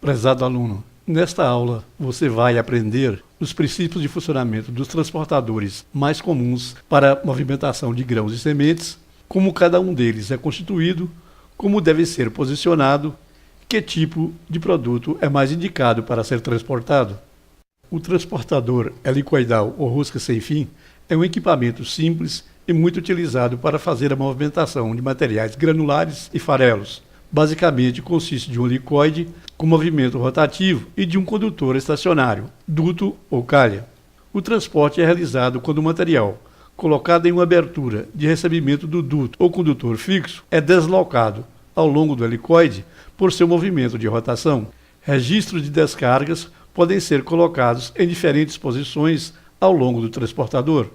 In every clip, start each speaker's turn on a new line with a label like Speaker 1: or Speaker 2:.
Speaker 1: Prezado aluno, nesta aula você vai aprender os princípios de funcionamento dos transportadores mais comuns para a movimentação de grãos e sementes, como cada um deles é constituído, como deve ser posicionado, que tipo de produto é mais indicado para ser transportado. O transportador helicoidal ou rosca sem fim é um equipamento simples e muito utilizado para fazer a movimentação de materiais granulares e farelos. Basicamente consiste de um helicoide com movimento rotativo e de um condutor estacionário, duto ou calha. O transporte é realizado quando o material, colocado em uma abertura de recebimento do duto ou condutor fixo, é deslocado ao longo do helicoide por seu movimento de rotação. Registros de descargas podem ser colocados em diferentes posições ao longo do transportador.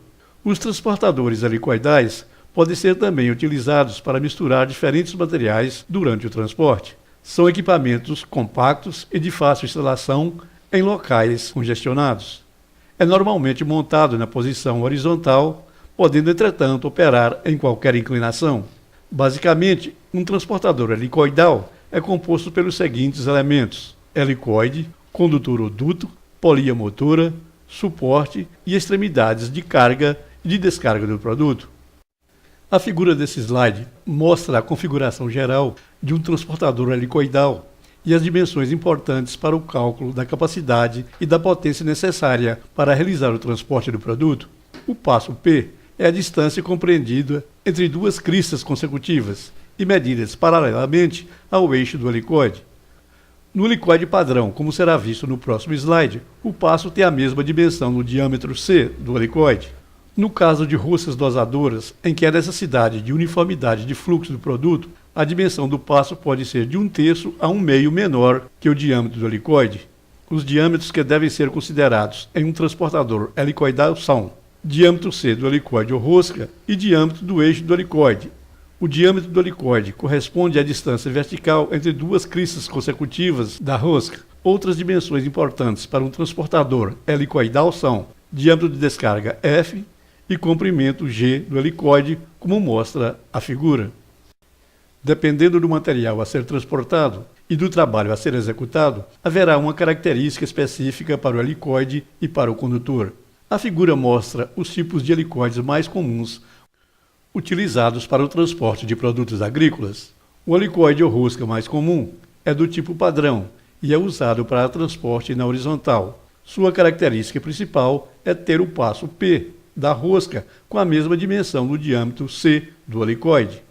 Speaker 1: Os transportadores helicoidais podem ser também utilizados para misturar diferentes materiais durante o transporte. São equipamentos compactos e de fácil instalação em locais congestionados. É normalmente montado na posição horizontal, podendo, entretanto, operar em qualquer inclinação. Basicamente, um transportador helicoidal é composto pelos seguintes elementos: helicoide, condutor ou duto, polia motora, suporte e extremidades de carga e de descarga do produto. A figura desse slide mostra a configuração geral de um transportador helicoidal e as dimensões importantes para o cálculo da capacidade e da potência necessária para realizar o transporte do produto. O passo P é a distância compreendida entre duas cristas consecutivas e medidas paralelamente ao eixo do helicoide. No helicoide padrão, como será visto no próximo slide, o passo tem a mesma dimensão no diâmetro C do helicoide. No caso de roscas dosadoras, em que há necessidade de uniformidade de fluxo do produto, a dimensão do passo pode ser de 1/3 a 1/2 menor que o diâmetro do helicoide. Os diâmetros que devem ser considerados em um transportador helicoidal são diâmetro C do helicoide ou rosca e diâmetro do eixo do helicoide. O diâmetro do helicoide corresponde à distância vertical entre duas cristas consecutivas da rosca. Outras dimensões importantes para um transportador helicoidal são diâmetro de descarga F e comprimento G do helicoide, como mostra a figura. Dependendo do material a ser transportado e do trabalho a ser executado, haverá uma característica específica para o helicoide e para o condutor. A figura mostra os tipos de helicoides mais comuns utilizados para o transporte de produtos agrícolas. O helicoide ou rosca mais comum é do tipo padrão e é usado para transporte na horizontal. Sua característica principal é ter o passo P da rosca com a mesma dimensão do diâmetro C do helicoide.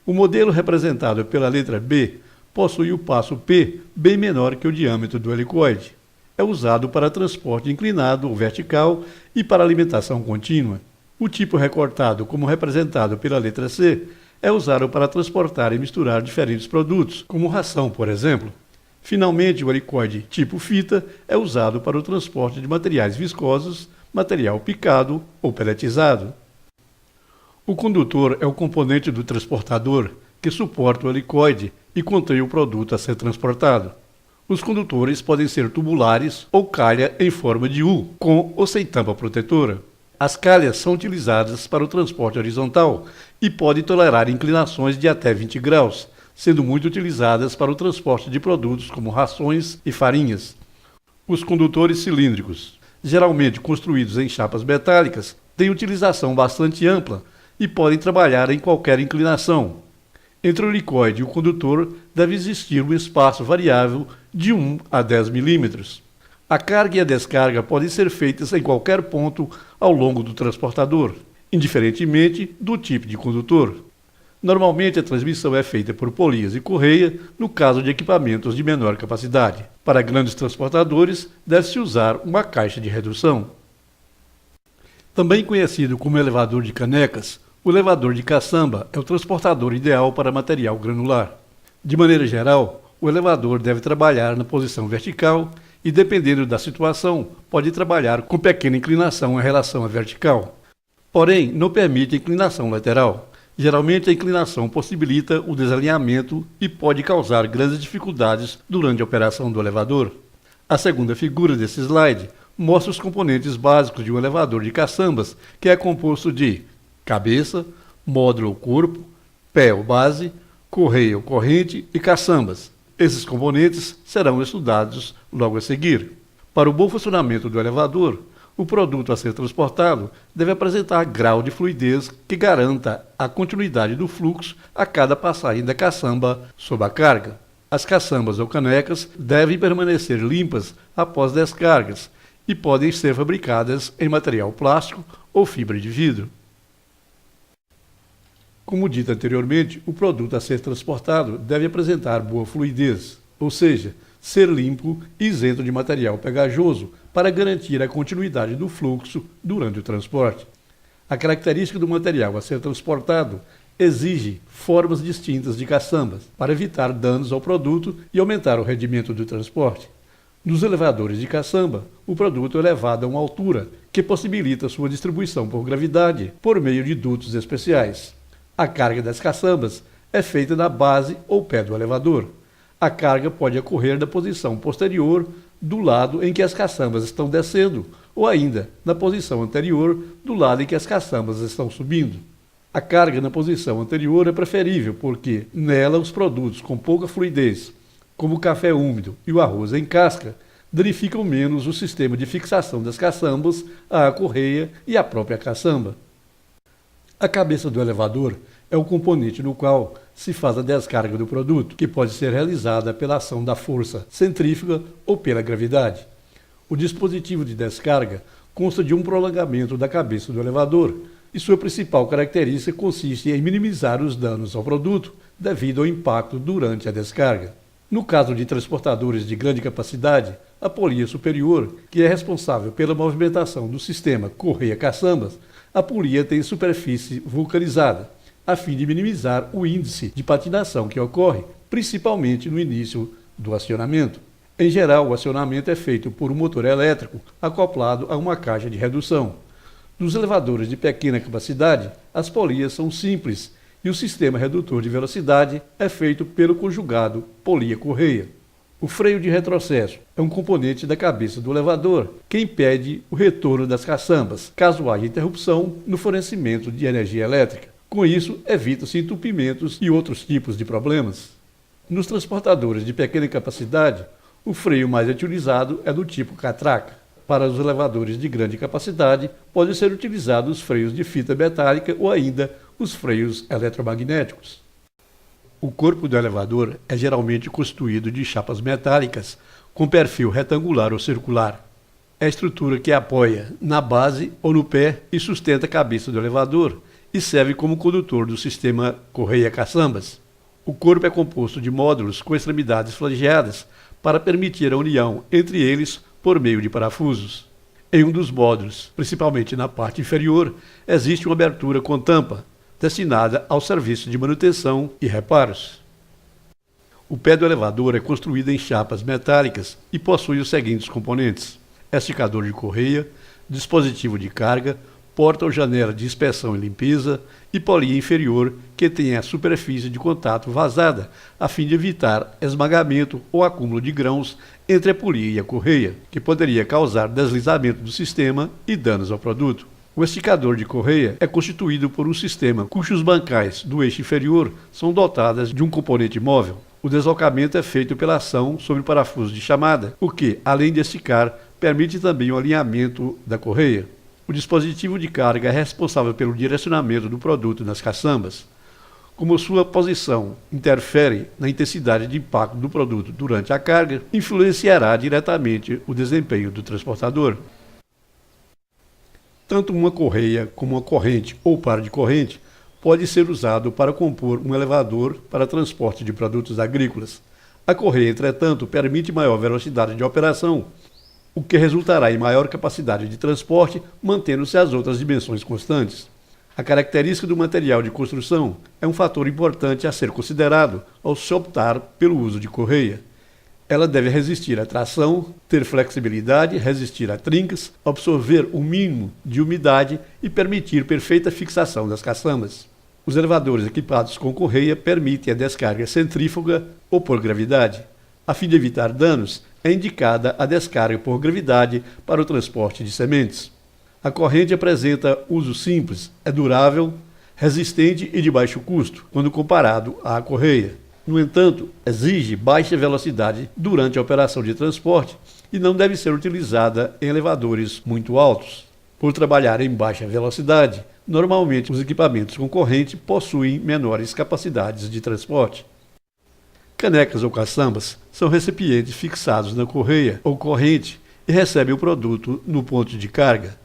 Speaker 1: O modelo representado pela letra B possui o passo P bem menor que o diâmetro do helicoide. É usado para transporte inclinado ou vertical e para alimentação contínua. O tipo recortado, como representado pela letra C, é usado para transportar e misturar diferentes produtos, como ração, por exemplo. Finalmente, o helicoide tipo fita é usado para o transporte de materiais viscosos, material picado ou peletizado. O condutor é o componente do transportador que suporta o helicoide e contém o produto a ser transportado. Os condutores podem ser tubulares ou calha em forma de U, com ou sem tampa protetora. As calhas são utilizadas para o transporte horizontal e podem tolerar inclinações de até 20 graus, sendo muito utilizadas para o transporte de produtos como rações e farinhas. Os condutores cilíndricos, geralmente construídos em chapas metálicas, têm utilização bastante ampla e podem trabalhar em qualquer inclinação. Entre o helicoide e o condutor deve existir um espaço variável de 1 a 10 milímetros. A carga e a descarga podem ser feitas em qualquer ponto ao longo do transportador, indiferentemente do tipo de condutor. Normalmente a transmissão é feita por polias e correia no caso de equipamentos de menor capacidade. Para grandes transportadores, deve-se usar uma caixa de redução. Também conhecido como elevador de canecas, o elevador de caçamba é o transportador ideal para material granular. De maneira geral, o elevador deve trabalhar na posição vertical e, dependendo da situação, pode trabalhar com pequena inclinação em relação à vertical. Porém, não permite inclinação lateral. Geralmente, a inclinação possibilita o desalinhamento e pode causar grandes dificuldades durante a operação do elevador. A segunda figura desse slide mostra os componentes básicos de um elevador de caçambas, que é composto de cabeça, módulo ou corpo, pé ou base, correia ou corrente e caçambas. Esses componentes serão estudados logo a seguir. Para o bom funcionamento do elevador, o produto a ser transportado deve apresentar grau de fluidez que garanta a continuidade do fluxo a cada passagem da caçamba sob a carga. As caçambas ou canecas devem permanecer limpas após descargas e podem ser fabricadas em material plástico ou fibra de vidro. Como dito anteriormente, o produto a ser transportado deve apresentar boa fluidez, ou seja, ser limpo e isento de material pegajoso para garantir a continuidade do fluxo durante o transporte. A característica do material a ser transportado exige formas distintas de caçambas para evitar danos ao produto e aumentar o rendimento do transporte. Nos elevadores de caçamba, o produto é levado a uma altura que possibilita sua distribuição por gravidade por meio de dutos especiais. A carga das caçambas é feita na base ou pé do elevador. A carga pode ocorrer na posição posterior do lado em que as caçambas estão descendo, ou ainda na posição anterior do lado em que as caçambas estão subindo. A carga na posição anterior é preferível porque nela os produtos com pouca fluidez, como o café úmido e o arroz em casca, danificam menos o sistema de fixação das caçambas, a correia e a própria caçamba. A cabeça do elevador é o componente no qual se faz a descarga do produto, que pode ser realizada pela ação da força centrífuga ou pela gravidade. O dispositivo de descarga consta de um prolongamento da cabeça do elevador, e sua principal característica consiste em minimizar os danos ao produto devido ao impacto durante a descarga. No caso de transportadores de grande capacidade, a polia superior, que é responsável pela movimentação do sistema correia-caçambas, a polia tem superfície vulcanizada, a fim de minimizar o índice de patinação que ocorre, principalmente no início do acionamento. Em geral, o acionamento é feito por um motor elétrico acoplado a uma caixa de redução. Nos elevadores de pequena capacidade, as polias são simples e o sistema redutor de velocidade é feito pelo conjugado polia-correia. O freio de retrocesso é um componente da cabeça do elevador que impede o retorno das caçambas, caso haja interrupção no fornecimento de energia elétrica. Com isso, evita-se entupimentos e outros tipos de problemas. Nos transportadores de pequena capacidade, o freio mais utilizado é do tipo catraca. Para os elevadores de grande capacidade, podem ser utilizados freios de fita metálica ou ainda os freios eletromagnéticos. O corpo do elevador é geralmente constituído de chapas metálicas com perfil retangular ou circular. É a estrutura que apoia na base ou no pé e sustenta a cabeça do elevador e serve como condutor do sistema correia-caçambas. O corpo é composto de módulos com extremidades flangeadas para permitir a união entre eles por meio de parafusos. Em um dos módulos, principalmente na parte inferior, existe uma abertura com tampa, destinada ao serviço de manutenção e reparos. O pé do elevador é construído em chapas metálicas e possui os seguintes componentes: esticador de correia, dispositivo de carga, porta ou janela de inspeção e limpeza e polia inferior que tem a superfície de contato vazada, a fim de evitar esmagamento ou acúmulo de grãos entre a polia e a correia, que poderia causar deslizamento do sistema e danos ao produto. O esticador de correia é constituído por um sistema cujos bancais do eixo inferior são dotadas de um componente móvel. O deslocamento é feito pela ação sobre o parafuso de chamada, o que, além de esticar, permite também o alinhamento da correia. O dispositivo de carga é responsável pelo direcionamento do produto nas caçambas. Como sua posição interfere na intensidade de impacto do produto durante a carga, influenciará diretamente o desempenho do transportador. Tanto uma correia como uma corrente ou par de corrente pode ser usado para compor um elevador para transporte de produtos agrícolas. A correia, entretanto, permite maior velocidade de operação, o que resultará em maior capacidade de transporte, mantendo-se as outras dimensões constantes. A característica do material de construção é um fator importante a ser considerado ao se optar pelo uso de correia. Ela deve resistir à tração, ter flexibilidade, resistir a trincas, absorver o mínimo de umidade e permitir perfeita fixação das caçambas. Os elevadores equipados com correia permitem a descarga centrífuga ou por gravidade. A fim de evitar danos, é indicada a descarga por gravidade para o transporte de sementes. A corrente apresenta uso simples, é durável, resistente e de baixo custo, quando comparado à correia. No entanto, exige baixa velocidade durante a operação de transporte e não deve ser utilizada em elevadores muito altos. Por trabalhar em baixa velocidade, normalmente os equipamentos concorrentes possuem menores capacidades de transporte. Canecas ou caçambas são recipientes fixados na correia ou corrente e recebem o produto no ponto de carga.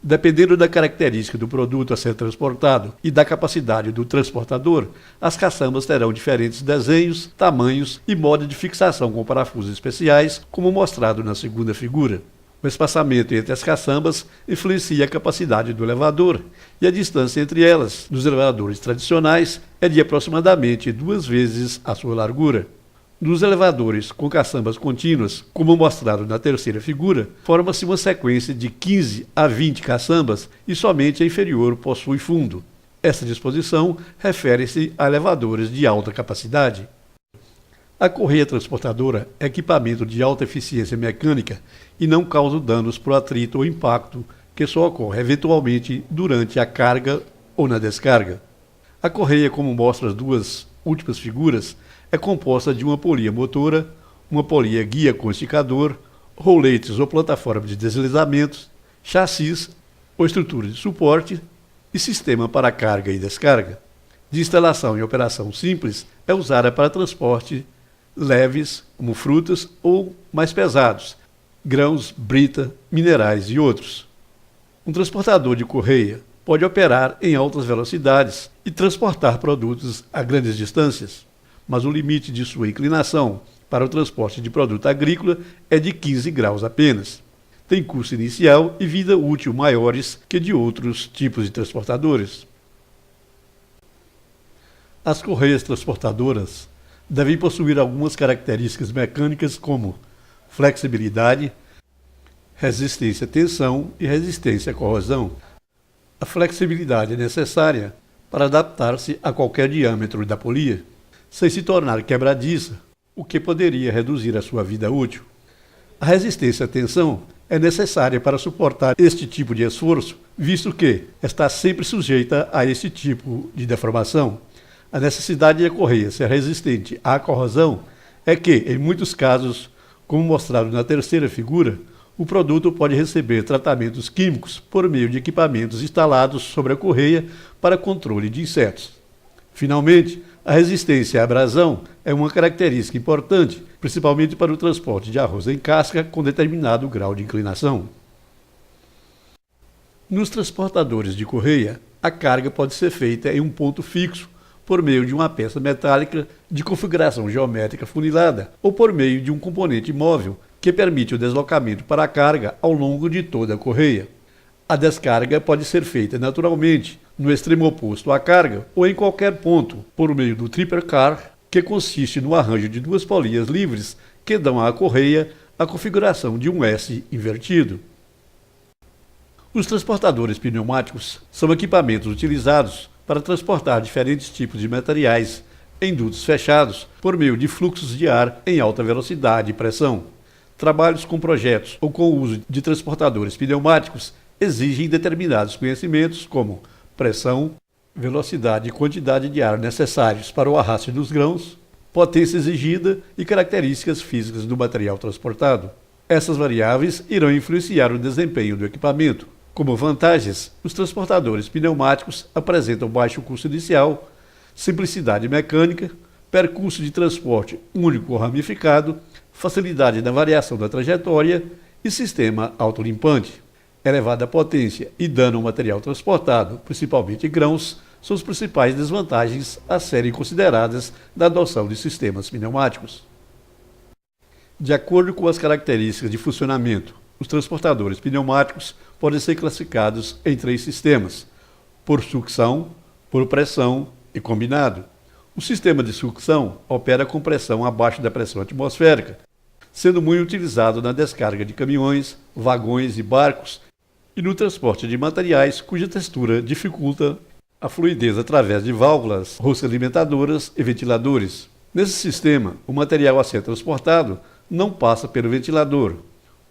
Speaker 1: Dependendo da característica do produto a ser transportado e da capacidade do transportador, as caçambas terão diferentes desenhos, tamanhos e modo de fixação com parafusos especiais, como mostrado na segunda figura. O espaçamento entre as caçambas influencia a capacidade do elevador, e a distância entre elas, nos elevadores tradicionais, é de aproximadamente 2 vezes a sua largura. Nos elevadores com caçambas contínuas, como mostrado na terceira figura, forma-se uma sequência de 15 a 20 caçambas e somente a inferior possui fundo. Essa disposição refere-se a elevadores de alta capacidade. A correia transportadora é equipamento de alta eficiência mecânica e não causa danos por atrito ou impacto, que só ocorre eventualmente durante a carga ou na descarga. A correia, como mostra as duas últimas figuras, é composta de uma polia motora, uma polia guia com esticador, roletes ou plataforma de deslizamentos, chassis ou estrutura de suporte e sistema para carga e descarga. De instalação e operação simples, é usada para transporte leves, como frutas, ou mais pesados, grãos, brita, minerais e outros. Um transportador de correia pode operar em altas velocidades e transportar produtos a grandes distâncias, mas o limite de sua inclinação para o transporte de produto agrícola é de 15 graus apenas. Tem custo inicial e vida útil maiores que de outros tipos de transportadores. As correias transportadoras devem possuir algumas características mecânicas como flexibilidade, resistência à tensão e resistência à corrosão. A flexibilidade é necessária para adaptar-se a qualquer diâmetro da polia, sem se tornar quebradiça, o que poderia reduzir a sua vida útil. A resistência à tensão é necessária para suportar este tipo de esforço, visto que está sempre sujeita a este tipo de deformação. A necessidade da correia ser resistente à corrosão é que, em muitos casos, como mostrado na terceira figura, o produto pode receber tratamentos químicos por meio de equipamentos instalados sobre a correia para controle de insetos. Finalmente, a resistência à abrasão é uma característica importante, principalmente para o transporte de arroz em casca com determinado grau de inclinação. Nos transportadores de correia, a carga pode ser feita em um ponto fixo, por meio de uma peça metálica de configuração geométrica funilada ou por meio de um componente móvel que permite o deslocamento para a carga ao longo de toda a correia. A descarga pode ser feita naturalmente no extremo oposto à carga ou em qualquer ponto por meio do tripper car, que consiste no arranjo de 2 polias livres que dão à correia a configuração de um S invertido. Os transportadores pneumáticos são equipamentos utilizados para transportar diferentes tipos de materiais em dutos fechados por meio de fluxos de ar em alta velocidade e pressão. Trabalhos com projetos ou com o uso de transportadores pneumáticos exigem determinados conhecimentos como pressão, velocidade e quantidade de ar necessários para o arraste dos grãos, potência exigida e características físicas do material transportado. Essas variáveis irão influenciar o desempenho do equipamento. Como vantagens, os transportadores pneumáticos apresentam baixo custo inicial, simplicidade mecânica, percurso de transporte único ou ramificado, facilidade na variação da trajetória e sistema autolimpante. Elevada potência e dano ao material transportado, principalmente grãos, são as principais desvantagens a serem consideradas da adoção de sistemas pneumáticos. De acordo com as características de funcionamento, os transportadores pneumáticos podem ser classificados em 3 sistemas: por sucção, por pressão e combinado. O sistema de sucção opera com pressão abaixo da pressão atmosférica, sendo muito utilizado na descarga de caminhões, vagões e barcos e no transporte de materiais cuja textura dificulta a fluidez através de válvulas, roscas alimentadoras e ventiladores. Nesse sistema, o material a ser transportado não passa pelo ventilador.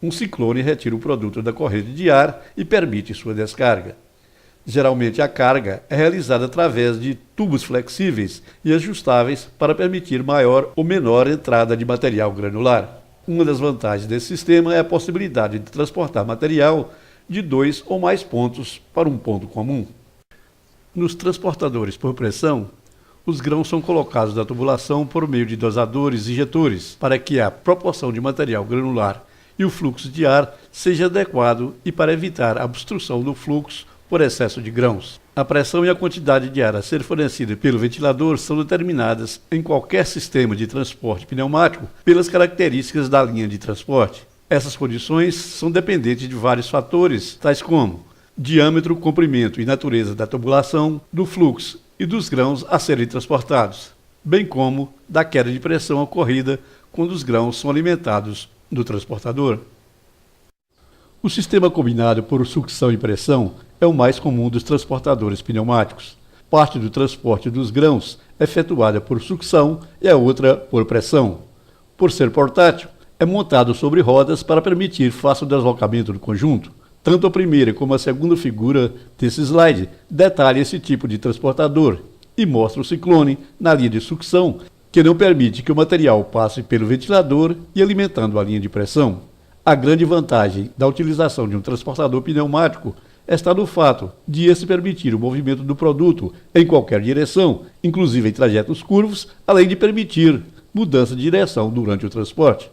Speaker 1: Um ciclone retira o produto da corrente de ar e permite sua descarga. Geralmente a carga é realizada através de tubos flexíveis e ajustáveis para permitir maior ou menor entrada de material granular. Uma das vantagens desse sistema é a possibilidade de transportar material de 2 ou mais pontos para um ponto comum. Nos transportadores por pressão, os grãos são colocados na tubulação por meio de dosadores e injetores, para que a proporção de material granular e o fluxo de ar seja adequado e para evitar a obstrução do fluxo por excesso de grãos. A pressão e a quantidade de ar a ser fornecida pelo ventilador são determinadas em qualquer sistema de transporte pneumático pelas características da linha de transporte. Essas condições são dependentes de vários fatores, tais como diâmetro, comprimento e natureza da tubulação, do fluxo e dos grãos a serem transportados, bem como da queda de pressão ocorrida quando os grãos são alimentados no transportador. O sistema combinado por sucção e pressão é o mais comum dos transportadores pneumáticos. Parte do transporte dos grãos é efetuada por sucção e a outra por pressão. Por ser portátil, é montado sobre rodas para permitir fácil deslocamento do conjunto. Tanto a primeira como a segunda figura desse slide detalha esse tipo de transportador e mostra o ciclone na linha de sucção, que não permite que o material passe pelo ventilador e alimentando a linha de pressão. A grande vantagem da utilização de um transportador pneumático está no fato de esse permitir o movimento do produto em qualquer direção, inclusive em trajetos curvos, além de permitir mudança de direção durante o transporte.